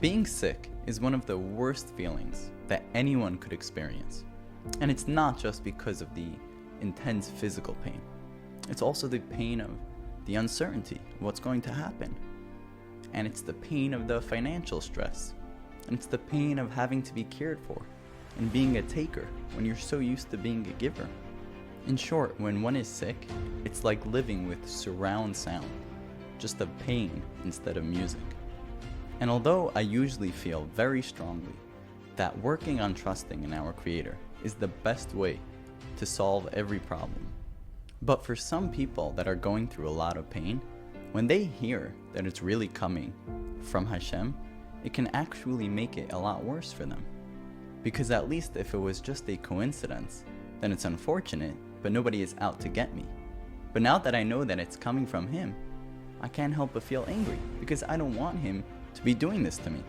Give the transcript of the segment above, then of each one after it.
Being sick is one of the worst feelings that anyone could experience. And it's not just because of the intense physical pain. It's also the pain of the uncertainty of what's going to happen. And it's the pain of the financial stress. And it's the pain of having to be cared for and being a taker when you're so used to being a giver. In short, when one is sick, it's like living with surround sound, just of pain instead of music. And although I usually feel very strongly that working on trusting in our Creator is the best way to solve every problem, but for some people that are going through a lot of pain, when they hear that it's really coming from Hashem, it can actually make it a lot worse for them. Because at least if it was just a coincidence, then it's unfortunate, but nobody is out to get me. But now that I know that it's coming from Him, I can't help but feel angry because I don't want Him to be doing this to me.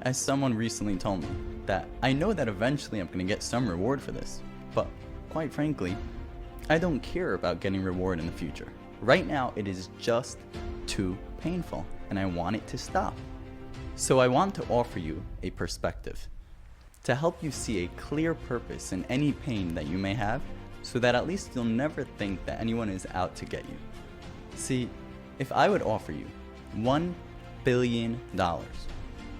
As someone recently told me, that I know that eventually I'm going to get some reward for this, but quite frankly, I don't care about getting reward in the future. Right now, it is just too painful, and I want it to stop. So I want to offer you a perspective to help you see a clear purpose in any pain that you may have, so that at least you'll never think that anyone is out to get you. See, if I would offer you $1 billion,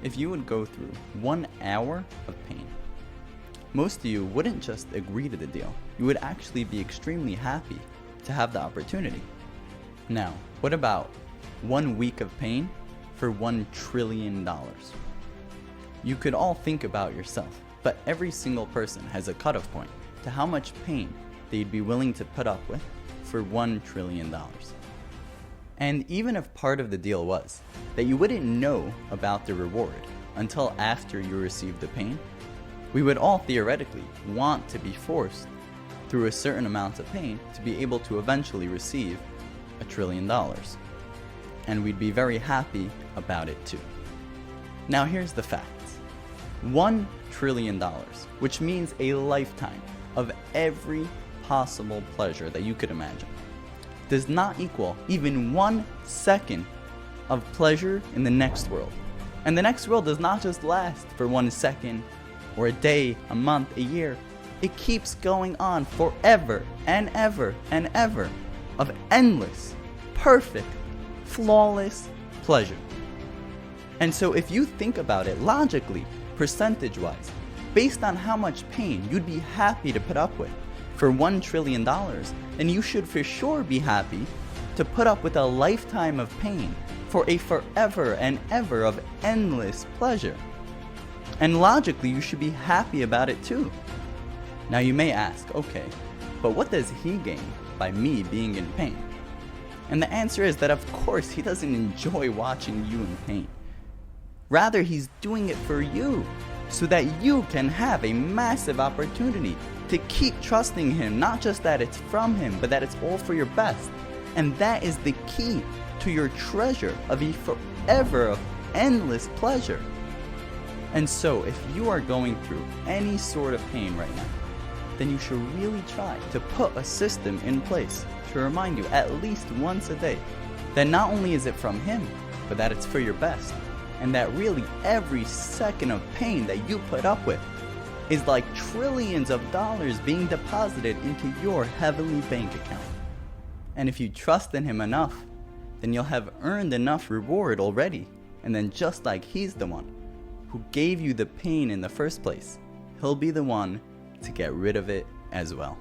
if you would go through 1 hour of pain, most of you wouldn't just agree to the deal. You would actually be extremely happy to have the opportunity. Now, what about 1 week of pain for $1 trillion? You could all think about yourself, but every single person has a cutoff point to how much pain they'd be willing to put up with for $1 trillion. And even if part of the deal was that you wouldn't know about the reward until after you received the pain, we would all theoretically want to be forced through a certain amount of pain to be able to eventually receive $1 trillion. And we'd be very happy about it too. Now here's the facts. $1 trillion, which means a lifetime of every possible pleasure that you could imagine, does not equal even 1 second of pleasure in the next world. And the next world does not just last for 1 second or a day, a month, a year. It keeps going on forever and ever and ever of endless, perfect, flawless pleasure. And so if you think about it logically, percentage-wise, based on how much pain you'd be happy to put up with for $1 trillion, then you should for sure be happy to put up with a lifetime of pain for a forever and ever of endless pleasure. And logically, you should be happy about it too. Now you may ask, okay, but what does He gain by me being in pain? And the answer is that of course He doesn't enjoy watching you in pain. Rather, He's doing it for you, so that you can have a massive opportunity to keep trusting Him, not just that it's from Him, but that it's all for your best. And that is the key to your treasure of a forever of endless pleasure. And so, if you are going through any sort of pain right now, then you should really try to put a system in place to remind you at least once a day that not only is it from Him, but that it's for your best. And that really every second of pain that you put up with is like trillions of dollars being deposited into your heavenly bank account. And if you trust in Him enough, then you'll have earned enough reward already. And then just like He's the one who gave you the pain in the first place, He'll be the one to get rid of it as well.